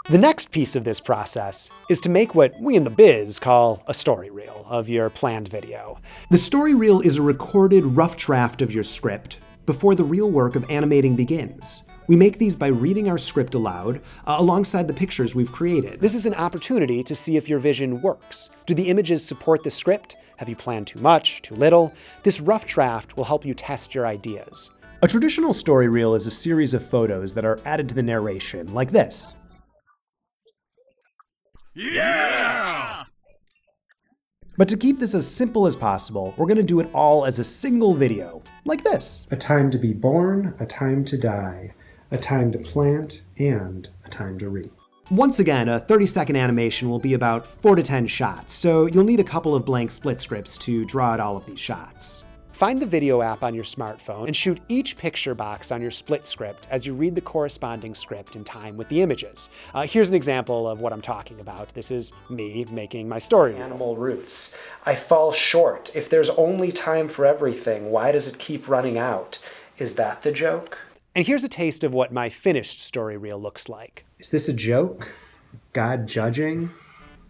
The next piece of this process is to make what we in the biz call a story reel of your planned video. The story reel is a recorded rough draft of your script before the real work of animating begins. We make these by reading our script aloud alongside the pictures we've created. This is an opportunity to see if your vision works. Do the images support the script? Have you planned too much, too little? This rough draft will help you test your ideas. A traditional story reel is a series of photos that are added to the narration, like this. Yeah! But to keep this as simple as possible, we're going to do it all as a single video, like this. A time to be born, a time to die, a time to plant, and a time to reap. Once again, a 30-second animation will be about 4 to 10 shots, so you'll need a couple of blank split scripts to draw out all of these shots. Find the video app on your smartphone and shoot each picture box on your split script as you read the corresponding script in time with the images. Here's an example of what I'm talking about. This is me making my story reel. Animal roots. I fall short. If there's only time for everything, why does it keep running out? Is that the joke? And here's a taste of what my finished story reel looks like. Is this a joke? God judging?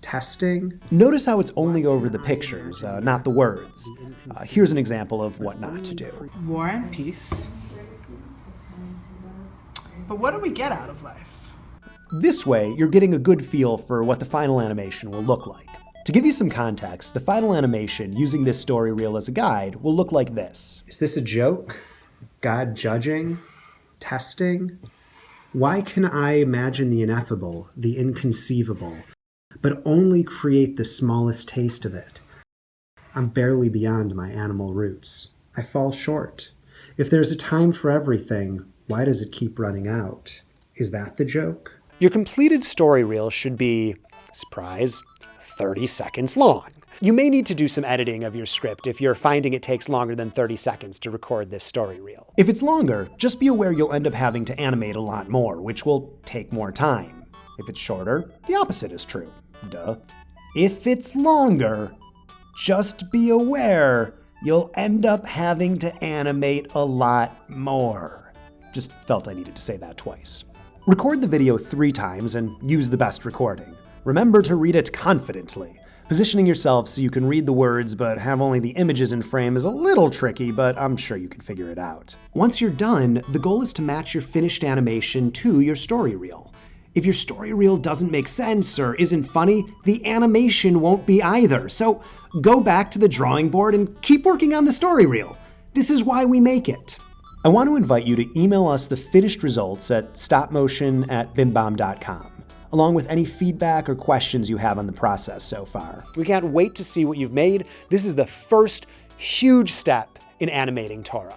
Testing? Notice how it's only over the pictures, not the words. Here's an example of what not to do. War and peace. But what do we get out of life? This way, you're getting a good feel for what the final animation will look like. To give you some context, the final animation using this story reel as a guide will look like this. Is this a joke? God judging? Testing? Why can I imagine the ineffable, the inconceivable, but only create the smallest taste of it? I'm barely beyond my animal roots. I fall short. If there's a time for everything, why does it keep running out? Is that the joke? Your completed story reel should be, surprise, 30 seconds long. You may need to do some editing of your script if you're finding it takes longer than 30 seconds to record this story reel. If it's longer, just be aware you'll end up having to animate a lot more, which will take more time. If it's shorter, the opposite is true. Duh. If it's longer, just be aware you'll end up having to animate a lot more. Just felt I needed to say that twice. Record the video 3 times and use the best recording. Remember to read it confidently. Positioning yourself so you can read the words but have only the images in frame is a little tricky, but I'm sure you can figure it out. Once you're done, the goal is to match your finished animation to your story reel. If your story reel doesn't make sense or isn't funny, the animation won't be either. So go back to the drawing board and keep working on the story reel. This is why we make it. I want to invite you to email us the finished results at stopmotion@bimbomb.com, along with any feedback or questions you have on the process so far. We can't wait to see what you've made. This is the first huge step in animating Torah.